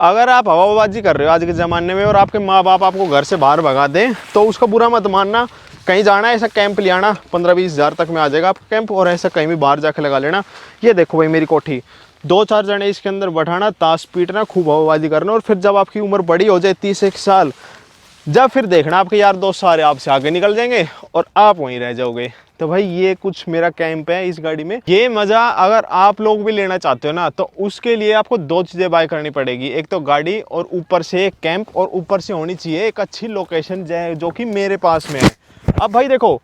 अगर आप हवाबाजी कर रहे हो आज के ज़माने में और आपके माँ बाप आपको घर से बाहर भगा दें तो उसका बुरा मत मानना। कहीं जाना है ऐसा कैंप ले आना, 15-20 हज़ार तक में आ जाएगा आपका कैंप, और ऐसा कहीं भी बाहर जाके लगा लेना। ये देखो भाई मेरी कोठी, 2-4 जने इसके अंदर बैठाना, ताश पीटना, खूब हवाबाजी करना, और फिर जब आपकी उम्र बड़ी हो जाए 30-1 साल, जब फिर देखना आपके यार दोस्त सारे आपसे आगे निकल जाएंगे और आप वहीं रह जाओगे। तो भाई ये कुछ मेरा कैंप है इस गाड़ी में। ये मज़ा अगर आप लोग भी लेना चाहते हो ना तो उसके लिए आपको 2 चीज़ें बाय करनी पड़ेगी, एक तो गाड़ी और ऊपर से एक कैंप, और ऊपर से होनी चाहिए एक अच्छी लोकेशन जो कि मेरे पास में है। अब भाई देखो,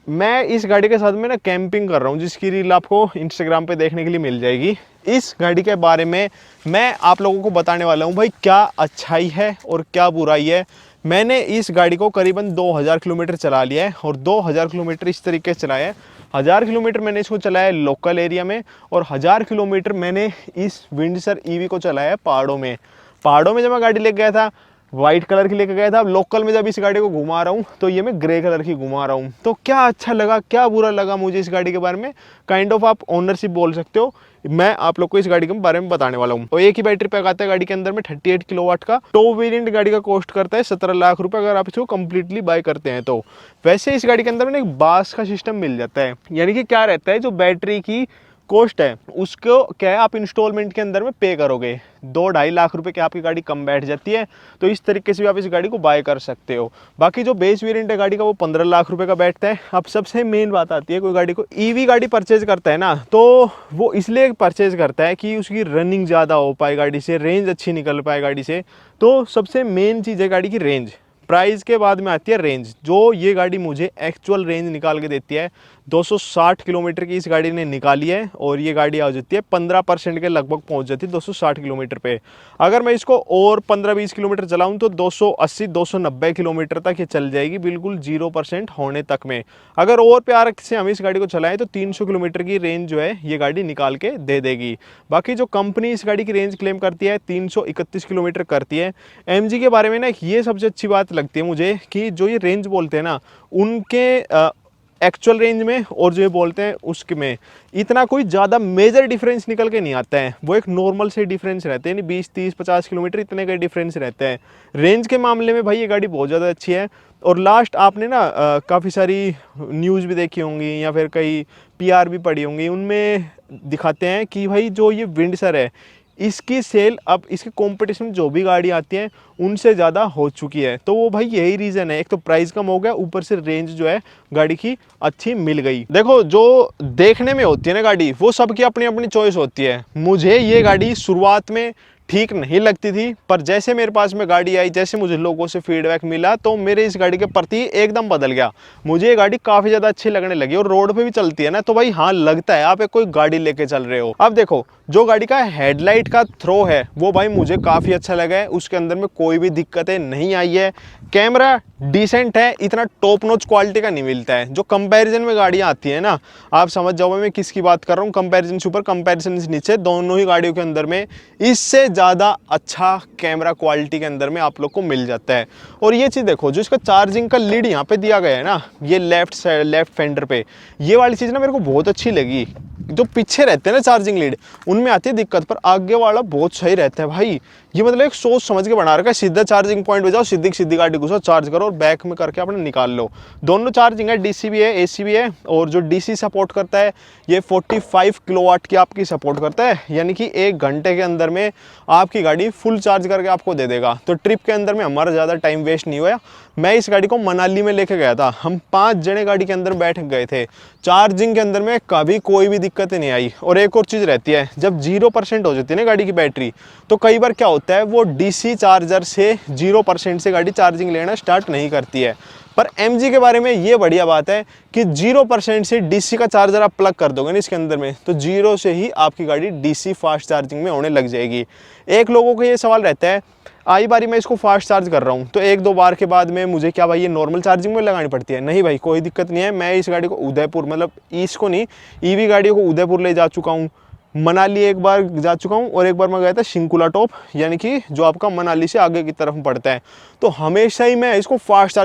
मैं इस गाड़ी के साथ में ना कैंपिंग कर रहा हूँ जिसकी रील आपको इंस्टाग्राम पे देखने के लिए मिल जाएगी। इस गाड़ी के बारे में मैं आप लोगों को बताने वाला हूँ भाई क्या अच्छाई है और क्या बुराई है। मैंने इस गाड़ी को करीबन 2000 किलोमीटर चला लिया है, और 2000 किलोमीटर इस तरीके से चलाया है। 1000 किलोमीटर मैंने इसको चलाया है लोकल एरिया में, और 1000 किलोमीटर मैंने इस विंडसर ईवी को चलाया है पहाड़ों में। पहाड़ों में जब मैं गाड़ी लेके गया था वाइट कलर की लेके गया था, अब लोकल में जब इस गाड़ी को घुमा रहा हूँ तो ये मैं ग्रे कलर की घुमा रहा हूँ। तो क्या अच्छा लगा क्या बुरा लगा मुझे इस गाड़ी के बारे में, काइंड ऑफ आप ओनरशिप बोल सकते हो, मैं आप लोग को इस गाड़ी के बारे में बताने वाला हूँ। और एक ही बैटरी पैक आता है गाड़ी के अंदर में 38 किलोवाट का। टॉप वेरिएंट गाड़ी का कॉस्ट करता है 17 लाख रुपए अगर आप इसको कंप्लीटली बाय करते हैं तो। वैसे इस गाड़ी के अंदर में एक बास का सिस्टम मिल जाता है, यानी कि क्या रहता है जो बैटरी की कॉस्ट है उसको क्या है आप इंस्टॉलमेंट के अंदर में पे करोगे, 2-2.5 लाख रुपए की आपकी गाड़ी कम बैठ जाती है। तो इस तरीके से भी आप इस गाड़ी को बाय कर सकते हो। बाकी जो बेस वेरिएंट है गाड़ी का वो 15 लाख रुपए का बैठता है। अब सबसे मेन बात आती है, कोई गाड़ी को ईवी गाड़ी परचेज करता है ना तो वो इसलिए परचेज करता है कि उसकी रनिंग ज़्यादा हो पाए गाड़ी से, रेंज अच्छी निकल पाए गाड़ी से। तो सबसे मेन चीज़ है गाड़ी की रेंज। प्राइस के बाद में आती है रेंज। जो ये गाड़ी मुझे एक्चुअल रेंज निकाल के देती है 260 किलोमीटर की इस गाड़ी ने निकाली है, और ये गाड़ी आ जाती है 15% के लगभग पहुंच जाती है 260 किलोमीटर पे। अगर मैं इसको और 15-20 किलोमीटर चलाऊं तो 280-290 किलोमीटर तक ये चल जाएगी बिल्कुल 0% होने तक में। अगर और प्यार से हम इस गाड़ी को चलाएं तो 300 किलोमीटर की रेंज जो है ये गाड़ी निकाल के दे देगी। बाकी जो कंपनी इस गाड़ी की रेंज क्लेम करती है 331 किलोमीटर करती है। एमजी के बारे में ना ये सबसे अच्छी बात लगती है मुझे कि जो ये रेंज बोलते हैं ना उनके एक्चुअल रेंज में और जो ये बोलते हैं उसके में इतना कोई ज़्यादा मेजर डिफरेंस निकल के नहीं आता है। वो एक नॉर्मल से डिफरेंस रहते हैं, नहीं 20-30-50 किलोमीटर इतने का डिफरेंस रहते हैं। रेंज के मामले में भाई ये गाड़ी बहुत ज़्यादा अच्छी है। और लास्ट आपने ना काफ़ी सारी न्यूज़ भी देखी होंगी या फिर कई पीआर भी पढ़ी होंगी, उनमें दिखाते हैं कि भाई जो ये विंडसर है इसकी सेल अब इसके कंपटीशन में जो भी गाड़ी आती हैं उनसे ज़्यादा हो चुकी है। तो वो भाई यही रीज़न है, एक तो प्राइस कम हो गया, ऊपर से रेंज जो है गाड़ी की अच्छी मिल गई। देखो जो देखने में होती है ना गाड़ी वो सबकी अपनी अपनी चॉइस होती है। मुझे ये गाड़ी शुरुआत में ठीक नहीं लगती थी, पर जैसे मेरे पास में गाड़ी आई, जैसे मुझे लोगों से फीडबैक मिला तो मेरे इस गाड़ी के प्रति एकदम बदल गया। मुझे ये गाड़ी काफ़ी ज़्यादा अच्छी लगने लगी, और रोड पे भी चलती है ना तो भाई हाँ लगता है आप एक कोई गाड़ी लेके चल रहे हो। अब देखो जो गाड़ी का हेडलाइट का थ्रो है वो भाई मुझे काफ़ी अच्छा लगा है, उसके अंदर में कोई भी दिक्कतें नहीं आई है। कैमरा डिसेंट है, इतना टॉप नॉच क्वालिटी का नहीं मिलता है। जो कंपैरिजन में गाड़ियाँ आती है ना आप समझ जाओ मैं किसकी बात कर रहा हूँ। कंपैरिजन से ऊपर कंपैरिजन से नीचे दोनों ही गाड़ियों के अंदर में इससे ज़्यादा अच्छा कैमरा क्वालिटी के अंदर में आप लोग को मिल जाता है। और ये चीज़ देखो जो इसका चार्जिंग का लीड यहाँ पे दिया गया है ना, ये लेफ्ट फेंडर पे, ये वाली चीज़ ना मेरे को बहुत अच्छी लगी। जो पीछे रहते हैं ना चार्जिंग लीड उनमें आती है दिक्कत, पर आगे वाला बहुत सही रहता है भाई। ये मतलब एक सोच समझ के बना रखा है, सीधा चार्जिंग पॉइंट पे जाओ, सीधी सीधी गाड़ी घुसो, चार्ज करो और बैक में करके अपने निकाल लो। दोनों चार्जिंग है, डीसी भी है एसी भी है। और जो डीसी सपोर्ट करता है ये 45 किलोवाट की आपकी सपोर्ट करता है, यानी कि 1 घंटे के अंदर में आपकी गाड़ी फुल चार्ज करके आपको दे देगा। तो ट्रिप के अंदर में हमारा ज़्यादा टाइम वेस्ट नहीं हुआ। मैं इस गाड़ी को मनाली में लेके गया था, हम 5 जने गाड़ी के अंदर बैठ गए थे। चार्जिंग के अंदर में कभी कोई भी दिक्कत नहीं आई। और एक और चीज़ रहती है, जब 0% हो जाती है ना गाड़ी की बैटरी तो कई बार क्या होता है वो डीसी चार्जर से 0% से गाड़ी चार्जिंग लेना स्टार्ट नहीं करती है। पर एमजी के बारे में ये बढ़िया बात है कि 0% से डीसी का चार्जर आप प्लग कर दोगे ना इसके अंदर में तो 0 से ही आपकी गाड़ी डीसी फास्ट चार्जिंग में होने लग जाएगी। एक लोगों को ये सवाल रहता है आई बारी मैं इसको फास्ट चार्ज कर रहा हूँ तो 1-2 बार के बाद में मुझे क्या भाई ये नॉर्मल चार्जिंग में लगानी पड़ती है? नहीं भाई कोई दिक्कत नहीं है। मैं इस गाड़ी को उदयपुर मतलब इसको नहीं ईवी गाड़ियों को उदयपुर ले जा चुका हूँ, मनाली एक बार जा चुका हूँ और एक बार मैं गया था शिंकुला टॉप, यानी कि जो आपका मनाली से आगे की तरफ पड़ता है। तो हमेशा ही मैं इसको फास्ट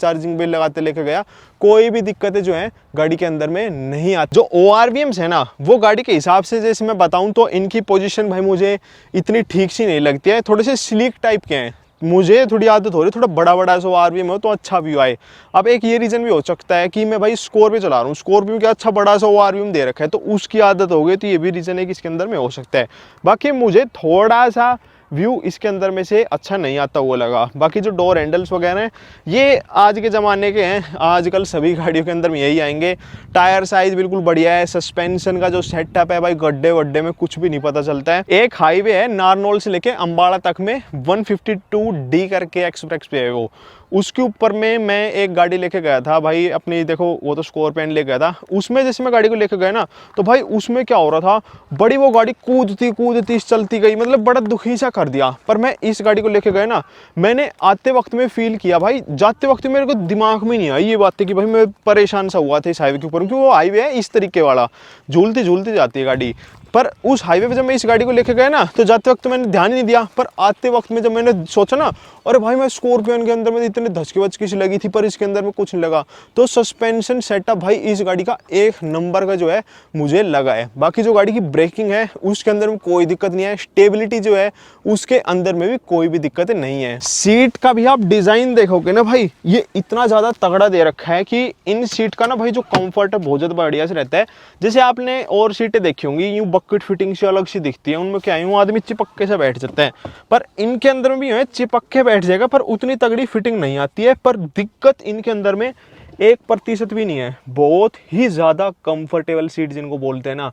चार्जिंग पे लगाते लेके गया, कोई भी दिक्कतें जो है गाड़ी के अंदर में नहीं आती। जो ORVMs है ना, वो गाड़ी के हिसाब से जैसे मैं बताऊं तो इनकी पोजीशन भाई मुझे इतनी ठीक सी नहीं लगती है, थोड़े से स्लीक टाइप के हैं। मुझे थोड़ी आदत हो रही है थोड़ा बड़ा बड़ा सा ORVM हो तो अच्छा व्यू आए। अब एक ये रीज़न भी हो सकता है कि मैं भाई स्कॉर्पियो चला रहा हूँ, स्कॉर्पियो का अच्छा बड़ा सा ORVM दे रखा है तो उसकी आदत हो गई, तो ये भी रीज़न है कि इसके अंदर में हो सकता है। बाकी मुझे थोड़ा सा व्यू इसके अंदर में से अच्छा नहीं आता हुआ लगा। बाकी जो डोर हैंडल्स वगैरह हैं ये आज के ज़माने के हैं, आजकल सभी गाड़ियों के अंदर में यही आएंगे। टायर साइज़ बिल्कुल बढ़िया है, सस्पेंशन का जो सेटअप है भाई गड्ढे वड्ढे में कुछ भी नहीं पता चलता है। एक हाईवे है नारनौल से लेके अम्बाड़ा तक में 152D करके एक्सप्रेस पे है वो, उसके ऊपर में मैं एक गाड़ी लेके गया था भाई अपनी, देखो वो तो स्कॉर्पियन लेके गया था, उसमें जैसे मैं गाड़ी को लेके गया ना तो भाई उसमें क्या हो रहा था, बड़ी वो गाड़ी कूदती चलती गई, मतलब बड़ा दुखी सा कर दिया। पर मैं इस गाड़ी को लेके गया ना, मैंने आते वक्त में फील किया भाई, जाते वक्त मेरे को दिमाग में नहीं आई ये बात थी कि भाई मैं परेशान सा हुआ था इस हाईवे के ऊपर, क्योंकि वो हाईवे है इस तरीके वाला, झूलती झूलती जाती है गाड़ी। पर उस हाईवे पे जब मैं इस गाड़ी को लेके गया ना तो जाते वक्त तो मैंने ध्यान ही नहीं दिया, पर आते वक्त में जब मैंने सोचा ना, अरे भाई मैं स्कॉर्पियन के अंदर में इतने धचकी वचकी सी लगी थी पर इसके अंदर में कुछ नहीं लगा। तो सस्पेंशन सेटअप भाई इस गाड़ी का एक नंबर का जो है मुझे लगा है। बाकी जो गाड़ी की ब्रेकिंग है उसके अंदर में कोई दिक्कत नहीं है, स्टेबिलिटी जो है उसके अंदर में भी कोई भी दिक्कत नहीं है। सीट का भी आप डिजाइन देखोगे ना भाई, ये इतना ज्यादा तगड़ा दे रखा है कि इन सीट का ना भाई जो कंफर्ट है बहुत ज्यादा बढ़िया से रहता है। जैसे आपने और सीटें देखी होंगी यूं बकेट फिटिंग से अलग सी दिखती है, उनमें क्या है आदमी चिपक से बैठ जाता है, पर इनके अंदर में भी है चिपक के बैठ जाएगा पर उतनी तगड़ी फिटिंग नहीं आती है। पर दिक्कत इनके अंदर में 1% भी नहीं है, बहुत ही ज्यादा कंफर्टेबल सीट जिनको बोलते हैं ना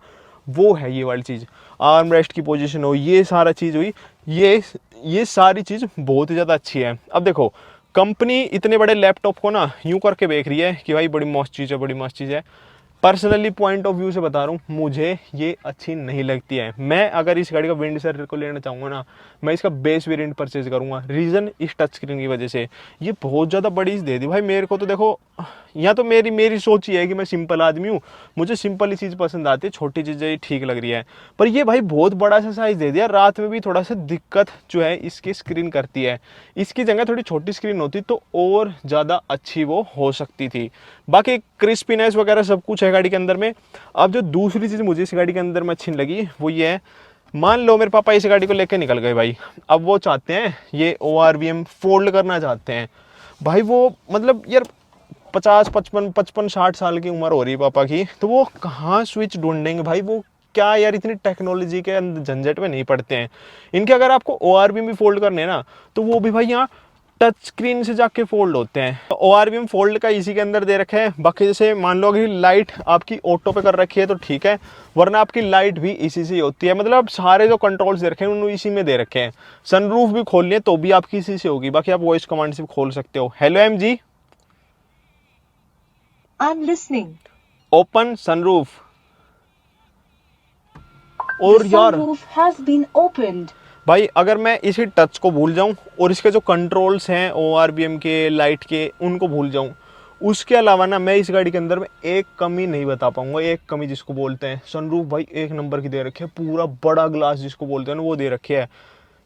वो है ये वाली चीज। आर्म रेस्ट की पोजीशन हो, ये सारा चीज हुई, ये सारी चीज बहुत ही ज्यादा अच्छी है। अब देखो कंपनी इतने बड़े लैपटॉप को ना यूं करके देख रही है कि भाई बड़ी मस्त चीज है, बड़ी मस्त चीज है। पर्सनली पॉइंट ऑफ व्यू से बता रहा हूँ, मुझे ये अच्छी नहीं लगती है। मैं अगर इस गाड़ी का विंड शेयर को लेना चाहूँगा ना, मैं इसका बेस वेरिएंट परचेज करूँगा। रीज़न इस टच स्क्रीन की वजह से, ये बहुत ज़्यादा बड़ी दे दी भाई मेरे को। तो देखो यहाँ तो मेरी सोच ही है कि मैं सिंपल आदमी हूँ, मुझे सिंपल ही चीज़ पसंद आती है, छोटी चीज़ें ठीक लग रही है। पर ये भाई बहुत बड़ा सा साइज़ दे दिया, रात में भी थोड़ा सा दिक्कत जो है इसकी स्क्रीन करती है। इसकी जगह थोड़ी छोटी स्क्रीन होती तो और ज़्यादा अच्छी वो हो सकती थी। बाकी क्रिस्पीनेस वगैरह सब कुछ है गाड़ी के अंदर में। अब जो दूसरी चीज़ मुझे इस गाड़ी के अंदर में अच्छी लगी वो ये है, मान लो मेरे पापा इस गाड़ी को लेकर निकल गए भाई, अब वो चाहते हैं ये ORVM फोल्ड करना चाहते हैं भाई। वो मतलब यार 55 60 साल की उम्र हो रही है पापा की, तो वो कहाँ स्विच ढूंढेंगे भाई, वो क्या यार इतनी टेक्नोलॉजी के झंझट में नहीं पड़ते हैं इनके। अगर आपको ORVM भी फोल्ड करने हैं ना तो वो भी भाई यहाँ टच स्क्रीन से जाके फोल्ड होते हैं। तो ORVM फोल्ड का इसी के अंदर दे रखे है। बाकी जैसे मान लो कि लाइट आपकी ऑटो पे कर रखी है तो ठीक है, वरना आपकी लाइट भी इसी से होती है। मतलब सारे जो कंट्रोल्स दे रखे हैं उन्होंने इसी में दे रखे हैं। सनरूफ भी खोलनी है तो भी आपकी इसी से होगी, बाकी आप वॉइस कमांड से भी खोल सकते हो। Hello MG, I'm listening. Open sunroof. The और यार sunroof has been opened. भाई अगर मैं इसी टच को भूल जाऊं और इसके जो कंट्रोल्स हैं ORVM के लाइट के उनको भूल जाऊं, उसके अलावा ना मैं इस गाड़ी के अंदर में एक कमी नहीं बता पाऊंगा। एक कमी जिसको बोलते हैं, सनरूफ भाई एक नंबर की दे रखी है, पूरा बड़ा ग्लास जिसको बोलते हैं ना वो दे रखे है।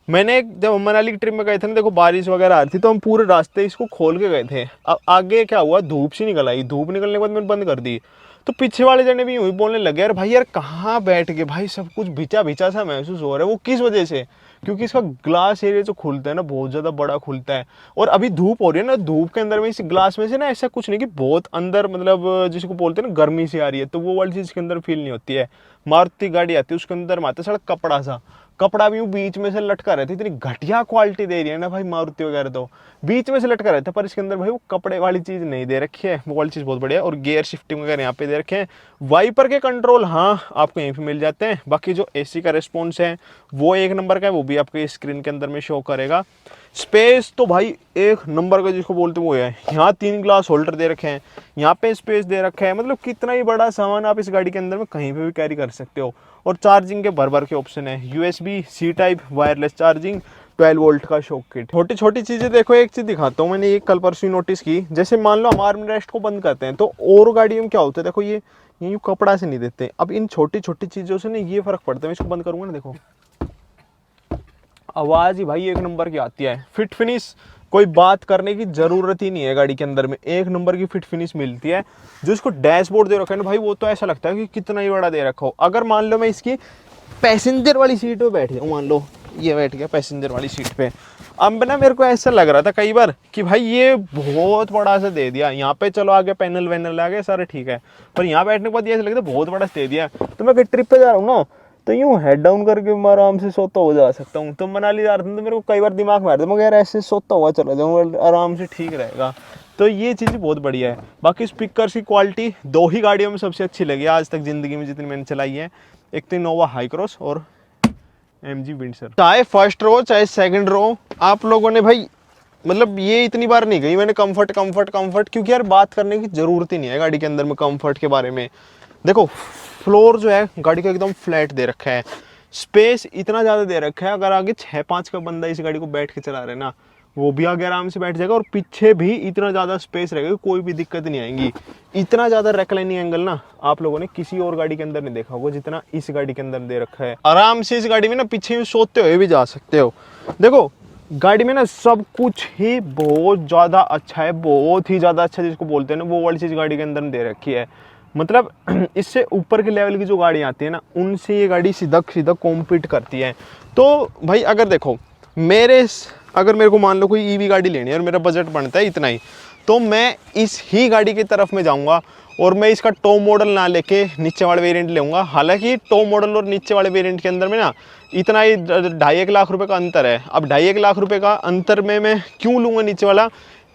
मैंने जब मनाली की ट्रिप में गए थे ना, देखो बारिश वगैरह आ रही थी तो हम पूरे रास्ते इसको खोल के गए थे। अब आगे क्या हुआ, धूप सी निकल आई, धूप निकलने के बाद मैंने बंद कर दी। तो पीछे वाले जने भी यूं ही बोलने लगे, यार भाई यार कहाँ बैठ गए भाई, सब कुछ भिचा भिचा सा महसूस हो रहा है। वो किस वजह से, क्योंकि इसका ग्लास एरिया जो खुलता है ना बहुत ज़्यादा बड़ा खुलता है। और अभी धूप हो रही है ना, धूप के अंदर में इस ग्लास में से ना ऐसा कुछ नहीं कि बहुत अंदर मतलब जिसको बोलते हैं ना गर्मी से आ रही है, तो वो वाली चीज़ के अंदर फील नहीं होती है। मारुति गाड़ी आती है उसके अंदर में आता है सारा कपड़ा सा, कपड़ा भी बीच में से लटका रहता है। इतनी घटिया क्वालिटी दे रही है ना भाई मारुति वगैरह, तो बीच में से लटका रहता है, पर इसके अंदर भाई वो कपड़े वाली चीज़ नहीं दे रखी है। वो वाली चीज़ बहुत बढ़िया है। और गियर शिफ्टिंग वगैरह यहाँ पे दे रखे हैं। वाइपर के कंट्रोल हाँ आपको यहीं पे मिल जाते हैं। बाकी जो AC का रिस्पॉन्स है वो एक नंबर का है, वो भी आपके स्क्रीन के अंदर में शो करेगा। स्पेस तो भाई एक नंबर का जिसको बोलते हैं वो है। यहाँ 3 ग्लास होल्डर दे रखे हैं, यहाँ पे स्पेस दे रखा है, मतलब कितना ही बड़ा सामान आप इस गाड़ी के अंदर में कहीं पे भी कैरी कर सकते हो। और चार्जिंग के भर भर के ऑप्शन है, USB C type wireless charging, 12 volt का शॉक किट। छोटी छोटी चीजें देखो, एक चीज दिखाता हूँ, मैंने ये कल परसों नोटिस की। जैसे मान लो हम आर्म रेस्ट को बंद करते हैं तो और गाड़ियों में क्या होता है, देखो ये यूं कपड़ा से नहीं देते। अब इन छोटी छोटी चीजों से ना ये फर्क पड़ता है। मैं इसको बंद करूंगा ना, देखो आवाज ही भाई एक नंबर की आती है। फिट फिनिश कोई बात करने की जरूरत ही नहीं है, गाड़ी के अंदर में एक नंबर की फिट फिनिश मिलती है। जो इसको डैशबोर्ड दे रखा है ना भाई, वो तो ऐसा लगता है कि कितना ही बड़ा दे रखा हो। अगर मान लो मैं इसकी पैसेंजर वाली सीट पे बैठ जाऊँ, मान लो ये बैठ गया पैसेंजर वाली सीट पे, अब ना मेरे को ऐसा लग रहा था कई बार कि भाई ये बहुत बड़ा सा दे दिया। यहाँ पे चलो आगे पैनल वैनल आ गए सारे ठीक है, पर यहाँ बैठने के बाद ये ऐसा लगता है बहुत बड़ा दे दिया। तो मैं कहीं ट्रिप पे जा रहा हूँ ना, तो यूँ हेड डाउन करके मैं आराम से सोता हो जा सकता हूँ। तो मनाली जा रहा था तो मेरे को कई बार दिमाग में आ रहा था, मगर यार ऐसे सोता हुआ चला जाऊँ आराम से, ठीक रहेगा। तो ये चीज़ बहुत बढ़िया है। बाकी स्पीकर की क्वालिटी दो ही गाड़ियों में सबसे अच्छी लगी आज तक ज़िंदगी में जितनी मैंने चलाई है, एक तो इनोवा हाई क्रॉस और MG विंडसर। चाहे फर्स्ट रो चाहे सेकंड रो, आप लोगों ने भाई मतलब ये इतनी बार नहीं गई मैंने कंफर्ट कंफर्ट कंफर्ट, क्योंकि यार बात करने की जरूरत ही नहीं है गाड़ी के अंदर में कंफर्ट के बारे में। देखो फ्लोर जो है गाड़ी का एकदम फ्लैट दे रखा है, स्पेस इतना ज़्यादा दे रखा है, अगर आगे 6-5 का बंदा इस गाड़ी को बैठ के चला रहे ना, वो भी आगे आराम से बैठ जाएगा। और पीछे भी इतना ज़्यादा स्पेस रहेगा, कोई भी दिक्कत नहीं आएगी। इतना ज़्यादा रेक्लाइनिंग एंगल ना आप लोगों ने किसी और गाड़ी के अंदर नहीं देखा होगा जितना इस गाड़ी के अंदर दे रखा है। आराम से इस गाड़ी में ना पीछे भी सोते हुए भी जा सकते हो। देखो गाड़ी में ना सब कुछ ही बहुत ज़्यादा अच्छा है, बहुत ही ज़्यादा अच्छा जिसको बोलते हैं ना, वो वाली चीज़ गाड़ी के अंदर दे रखी है। मतलब इससे ऊपर के लेवल की जो गाड़ी आती है ना, उनसे ये गाड़ी सीधा सीधा कॉम्पीट करती है। तो भाई अगर देखो अगर मेरे को मान लो कोई ईवी गाड़ी लेनी है और मेरा बजट बनता है इतना ही, तो मैं इस ही गाड़ी की तरफ में जाऊंगा और मैं इसका टॉप मॉडल ना लेके नीचे वाले वेरिएंट लूँगा। हालांकि टॉप मॉडल और नीचे वाले वेरिएंट के अंदर में ना इतना ही 2.5 लाख रुपए का अंतर है। अब 2.5 लाख रुपए का अंतर में मैं क्यों लूँगा नीचे वाला,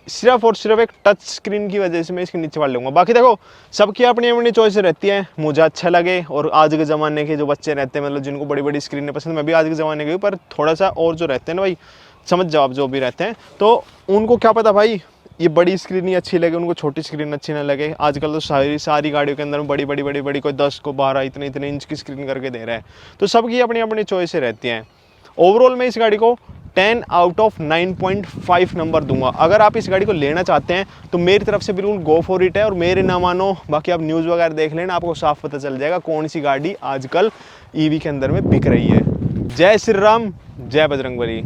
सिर्फ और सिर्फ एक टच स्क्रीन की वजह से मैं इसके नीचे वाला लूँगा। बाकी देखो सबकी अपनी अपनी चॉइस रहती है, मुझे अच्छा लगे। और आज के ज़माने के जो बच्चे रहते हैं, मतलब जिनको बड़ी बड़ी स्क्रीन पसंद, मैं भी आज के ज़माने के हूँ, पर थोड़ा सा और जो रहते हैं ना भाई, समझ जाओ आप जो भी रहते हैं, तो उनको क्या पता भाई ये बड़ी स्क्रीन ही अच्छी लगे, उनको छोटी स्क्रीन अच्छी ना लगे। आजकल तो सारी गाड़ियों के अंदर में बड़ी बड़ी कोई 10 को 12 इतने इंच की स्क्रीन करके दे रहा है। तो सबकी अपनी अपनी चॉइसें रहती हैं। ओवरऑल मैं इस गाड़ी को 10 आउट ऑफ 9.5 नंबर दूंगा। अगर आप इस गाड़ी को लेना चाहते हैं तो मेरी तरफ से बिल्कुल गो फॉर इट है। और मेरे ना मानो, बाकी आप न्यूज़ वगैरह देख लेना, आपको साफ पता चल जाएगा कौन सी गाड़ी आजकल ईवी के अंदर में बिक रही है। जय श्री राम, जय बजरंगबली।